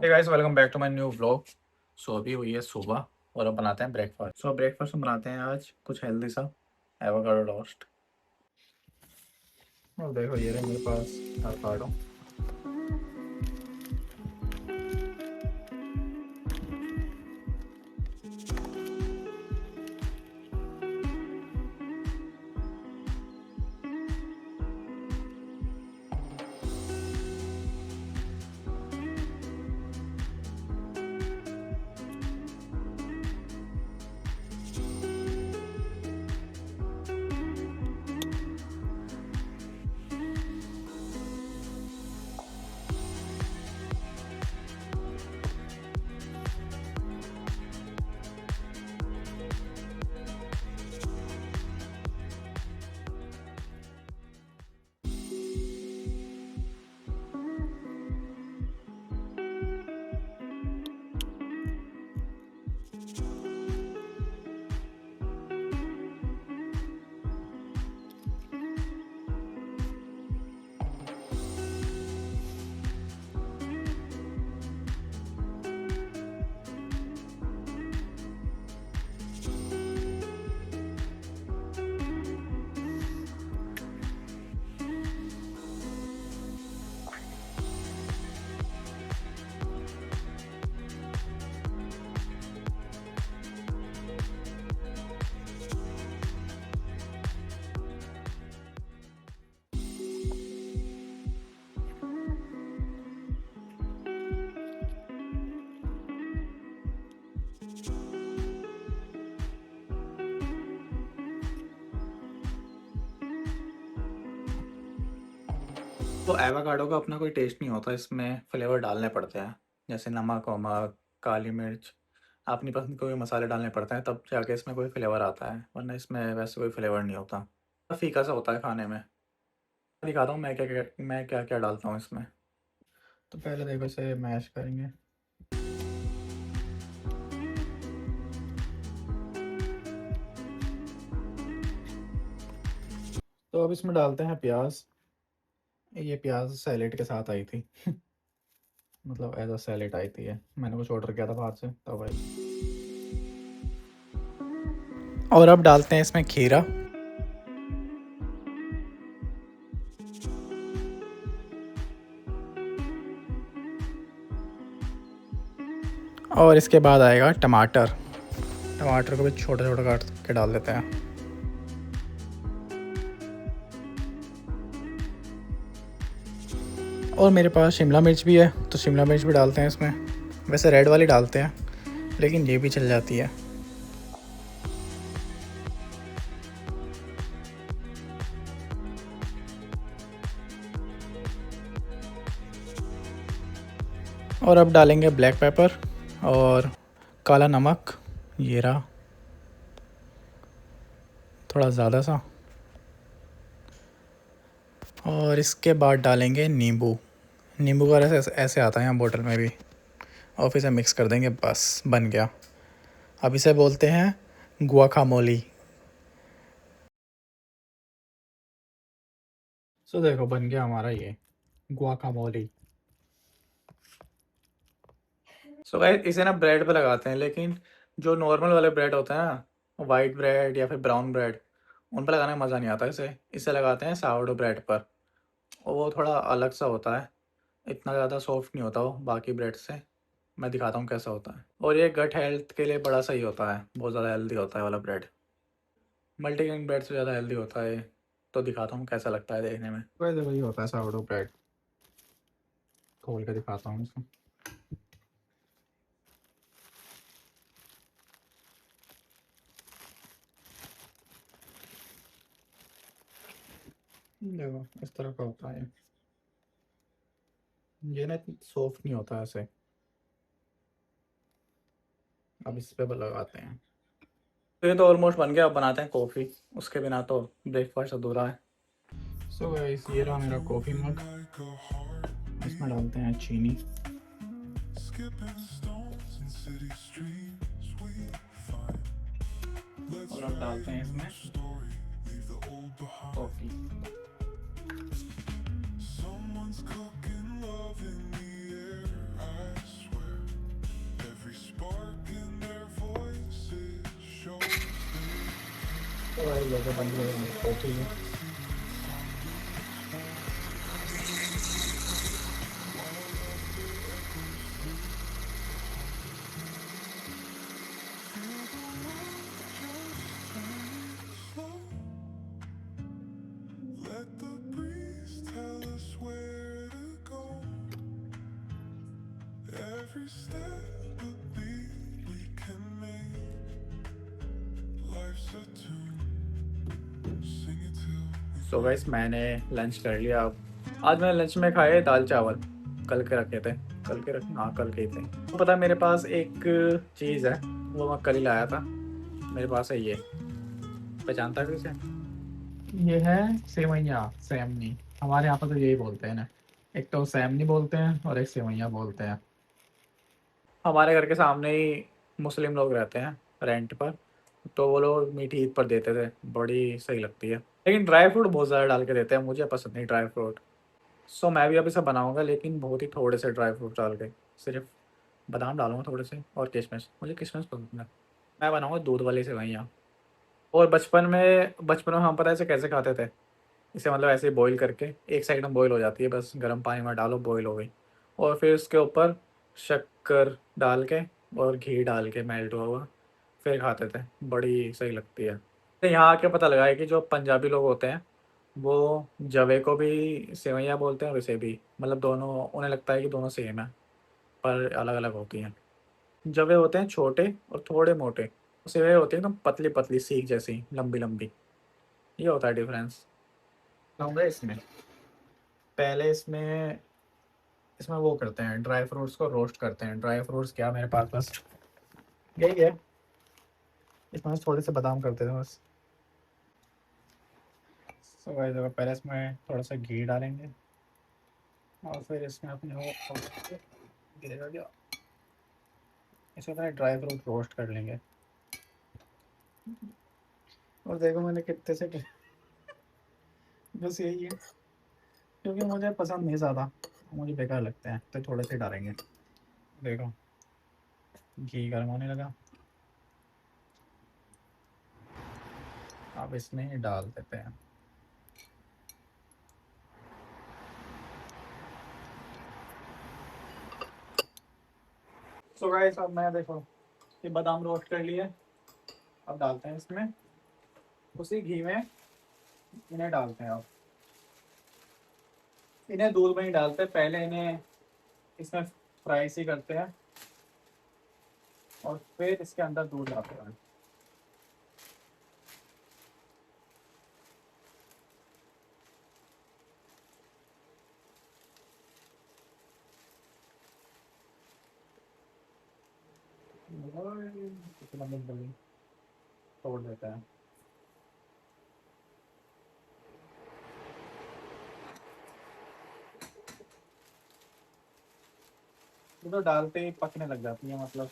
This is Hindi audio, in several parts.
Hey guys, welcome back to my new vlog. So अभी हुई है सुबह और अब बनाते हैं ब्रेकफास्ट। सो ब्रेकफास्ट में बनाते हैं आज कुछ हेल्दी सा एवोकाडो टोस्ट। और देखो ये रहे मेरे पास एवोकाडो। तो एवोकाडो का अपना कोई टेस्ट नहीं होता, इसमें फ्लेवर डालने पड़ते हैं, जैसे नमक वमक, काली मिर्च, अपनी पसंद के कोई मसाले डालने पड़ते हैं, तब जाके इसमें कोई फ्लेवर आता है, वरना इसमें वैसे कोई फ्लेवर नहीं होता। फीका सा होता है खाने में। दिखाता हूँ मैं क्या क्या डालता हूँ इसमें। तो पहले देखो इसे मैश करेंगे। तो अब इसमें डालते हैं प्याज। ये प्याज सैलेड के साथ आई थी मतलब एज अ सैलेड आई थी, ये मैंने कुछ ऑर्डर किया था बाहर से तब भाई। और अब डालते हैं इसमें खीरा। और इसके बाद आएगा टमाटर। टमाटर को भी छोटा छोटा काट के डाल देते हैं। और मेरे पास शिमला मिर्च भी है, तो शिमला मिर्च भी डालते हैं इसमें। वैसे रेड वाली डालते हैं, लेकिन ये भी चल जाती है। और अब डालेंगे ब्लैक पेपर और काला नमक, ये रहा, थोड़ा ज़्यादा सा। और इसके बाद डालेंगे नींबू। नींबू का रस ऐसे ऐसे आता है यहाँ बोतल में भी। और फिर इसे मिक्स कर देंगे, बस बन गया। अब इसे बोलते हैं गुआकामोली। सो देखो बन गया हमारा ये गुआकामोली। सो गाइस इसे ना ब्रेड पे लगाते हैं, लेकिन जो नॉर्मल वाले ब्रेड होते हैं ना, वाइट ब्रेड या फिर ब्राउन ब्रेड, उन पर लगाने में मज़ा नहीं आता। इसे इसे लगाते हैं सावरडो ब्रेड पर, और वो थोड़ा अलग सा होता है, इतना ज़्यादा सॉफ्ट नहीं होता वो बाकी ब्रेड से। मैं दिखाता हूँ कैसा होता है। और ये गट हेल्थ के लिए बड़ा सही होता है, बहुत ज़्यादा हेल्दी होता है वाला ब्रेड। मल्टीग्रेन ब्रेड से ज़्यादा हेल्दी होता है। तो दिखाता हूँ कैसा लगता है देखने में। वैसे वही होता है सावरडो ब्रेड। खोल के दिखाता हूँ इसको। देखो इस तरह का होता है ये ना, सॉफ्ट नहीं होता ऐसे। अब इस पे लगाते हैं। तो ये तो ऑलमोस्ट बन गया, अब बनाते हैं कॉफ़ी। उसके बिना तो ब्रेकफास्ट अधूरा है। सो गाइस ये रहा मेरा कॉफ़ी मग। इसमें डालते हैं चीनी। और अब डालते हैं इसमें कॉफ़ी। तो भाई जगह बन गई बैठी है। Let the breeze tell us where to go. Every step a beat we can make. Life's a tune, sing it till we so break. Guys मैंने लंच कर लिया। अब आज मैंने लंच में खाए दाल चावल, कल के रखे थे। कल के रखे, हाँ कल के ही थे। तो पता है मेरे पास एक चीज़ है, वो मैं कल ही लाया था। मेरे पास है ये, पहचानता है इसे? ये है सेवैया, सेमनी। हमारे यहाँ पर तो यही बोलते हैं ना, एक तो सेमनी बोलते हैं और एक सेवैया बोलते हैं। हमारे घर के सामने ही मुस्लिम लोग रहते हैं रेंट पर, तो वो लोग मीठी ईद पर देते थे, बड़ी सही लगती है। लेकिन ड्राई फ्रूट बहुत ज़्यादा डाल के देते हैं, मुझे पसंद नहीं ड्राई फ्रूट। सो मैं भी अभी सब बनाऊंगा, लेकिन बहुत ही थोड़े से ड्राई फ्रूट डाल के। सिर्फ बादाम डालूंगा थोड़े से और किशमिश, मुझे किशमिश पसंद है। मैं बनाऊंगा दूध वाली सेवैयाँ। और बचपन में हम पता है इसे कैसे खाते थे? इसे मतलब ऐसे ही बॉईल करके, एक साइड में बॉईल हो जाती है, बस गर्म पानी में डालो बॉईल हो गई, और फिर उसके ऊपर शक्कर डाल के और घी डाल के मेल्ट हुआ हुआ फिर खाते थे, बड़ी सही लगती है। तो यहाँ आके पता लगा है कि जो पंजाबी लोग होते हैं वो जवे को भी सेवैयाँ बोलते हैं और इसे भी, मतलब दोनों, उन्हें लगता है कि दोनों सेम है, पर अलग अलग होती हैं। जवे होते हैं छोटे और थोड़े मोटे, सेवैयाँ होती हैं एकदम पतली पतली सीख जैसी, लंबी लंबी। ये होता है डिफरेंस। कहूँगा इसमें, पहले इसमें इसमें वो करते हैं, ड्राई फ्रूट्स को रोस्ट करते हैं। ड्राई फ्रूट्स क्या, मेरे पास बस यही है। इसमें थोड़े से बादाम करते थे बस। सो गाइस देखो, पहले इसमें थोड़ा सा घी डालेंगे और फिर इसमें अपने वो गिरेगा क्या, इसमें अपने ड्राई फ्रूट रोस्ट कर लेंगे। और देखो मैंने कितने से बस यही है, क्योंकि मुझे पसंद नहीं ज़्यादा, मुझे बेकार लगते हैं, तो थोड़े से डालेंगे। देखो घी गर्म होने लगा, अब इसमें डाल देते हैं। सो गाइस अब मैं देखो ये बादाम रोस्ट कर लिए, अब डालते हैं इसमें, उसी घी में इन्हें डालते हैं। अब इन्हें दूध में ही डालते हैं, पहले इन्हें इसमें फ्राई सी करते हैं और फिर इसके अंदर दूध डालते हैं। और कितना मिनट लगे, तोड़ देते हैं। ये तो डालते ही पकने लग जाती है, मतलब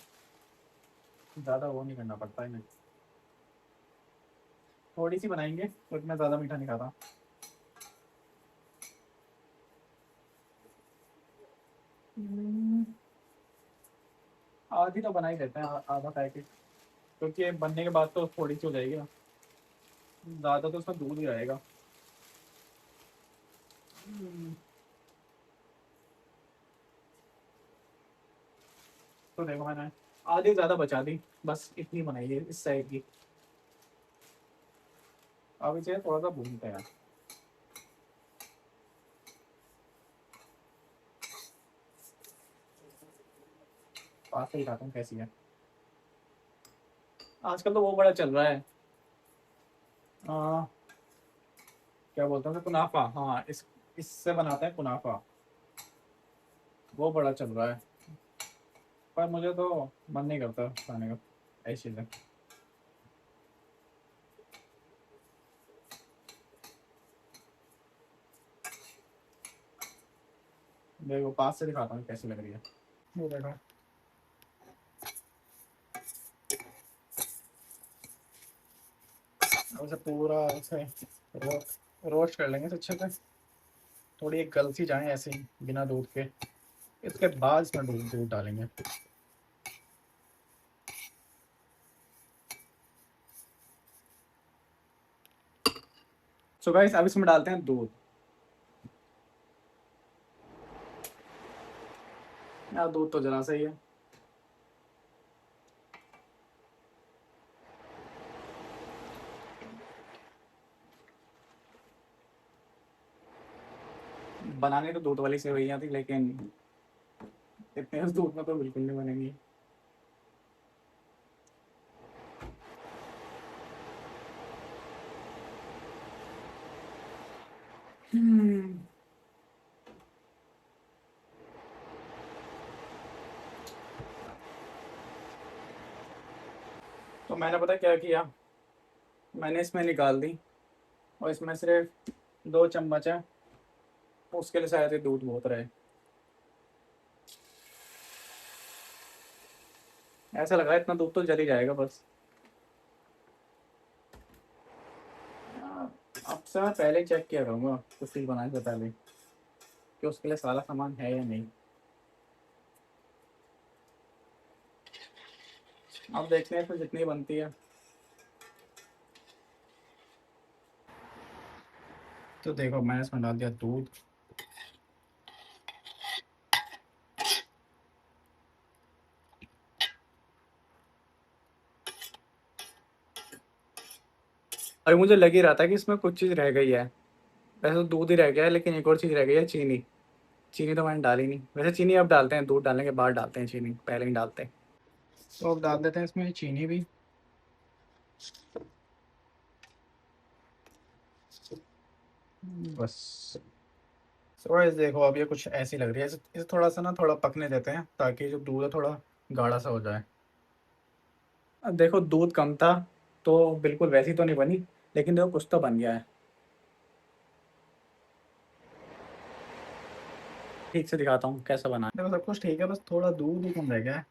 ज़्यादा वो नहीं करना पड़ता है। थोड़ी सी बनाएंगे तो इतना ज़्यादा मीठा नहीं खाता। हम्म, आधी तो बना ही देते हैं, आधा पैकेट, क्योंकि ये बनने के बाद तो थोड़ी सी हो जाएगी ना, ज़्यादा तो उसमें दूध ही रहेगा। हम्म, तो देखो मैंने आधी ज़्यादा बचा दी, बस इतनी बनाई है इस साइड की। अब इसे थोड़ा सा भूनते हैं। पास से दिखाता हूँ कैसी है। आजकल तो वो बड़ा चल रहा है, आ, क्या बोलते हैं उसे, कुनाफा। हाँ, इससे बनाते हैं कुनाफा, वो बड़ा चल रहा है, पर मुझे तो मन नहीं करता खाने का ऐसी चीज़ें। देखो पास से दिखाता हूँ कैसी लग रही है। ये देखो, अब इसे पूरा ऐसे रोस्ट कर लेंगे तो अच्छे से, थोड़ी एक गल सी जाए ऐसे ही बिना दूध के। इसके बाद इसमें दूध दूध डालेंगे। सो गाइस अब इसमें डालते हैं दूध। यार दूध तो जरा सही है। बनाने तो दूध वाली सेवइयाँ थी, लेकिन इतने उस दूध में तो बिल्कुल नहीं बनेंगी। हम्म, तो मैंने पता क्या किया, मैंने इसमें निकाल दी और इसमें सिर्फ 2 चम्मच है। उसके लिए शायद ये दूध बहुत रहे। ऐसा लग रहा है इतना दूध तो जल ही जाएगा बस। अब से मैं पहले चेक किया करूँगा कुछ चीज़ बनाने से पहले कि उसके लिए सारा सामान है या नहीं। अब देखते हैं फिर जितनी बनती है। तो देखो मैंने इसमें डाल दिया दूध। अभी मुझे लग ही रहा था कि इसमें कुछ चीज़ रह गई है। वैसे तो दूध ही रह गया है, लेकिन एक और चीज़ रह गई है, चीनी। चीनी तो मैंने डाली नहीं। वैसे चीनी अब डालते हैं, दूध डालने के बाद डालते हैं चीनी, पहले नहीं डालते। तो अब डाल देते हैं इसमें चीनी भी। बस। तो गाइस देखो अब ये कुछ ऐसी लग रही है। इसे थोड़ा सा ना थोड़ा पकने देते हैं ताकि जो दूध है थोड़ा गाढ़ा सा हो जाए। अब देखो दूध कम था तो बिल्कुल वैसी तो नहीं बनी, लेकिन देखो कुछ तो बन गया है। ठीक से दिखाता हूँ कैसा बना है। देखो सब कुछ ठीक है, बस थोड़ा दूध ही कम रह गया है।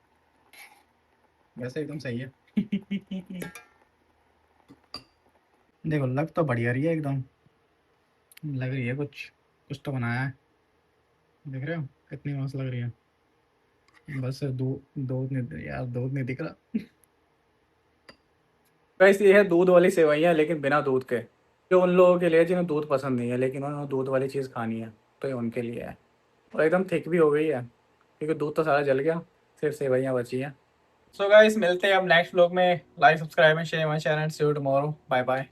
वैसे एकदम सही है। देखो लग तो बढ़िया रही है एकदम। लग रही है कुछ कुछ तो बनाया है। देख रहे हो कितनी मस्त लग रही है। बस दूध दूध नहीं यार, दूध नहीं दिख रहा। वैसे ये है दूध वाली सेवइयाँ, लेकिन बिना दूध के। जो उन लोगों के लिए जिन्हें दूध पसंद नहीं है लेकिन उन्होंने दूध वाली चीज़ खानी है, तो ये उनके लिए है। और एकदम थिक भी हो गई है क्योंकि दूध तो सारा जल गया, सिर्फ सेवइयाँ बची हैं। सो गाइस मिलते हैं अब नेक्स्ट व्लॉग में। Like subscribe and share my channel. See you tomorrow. Bye bye.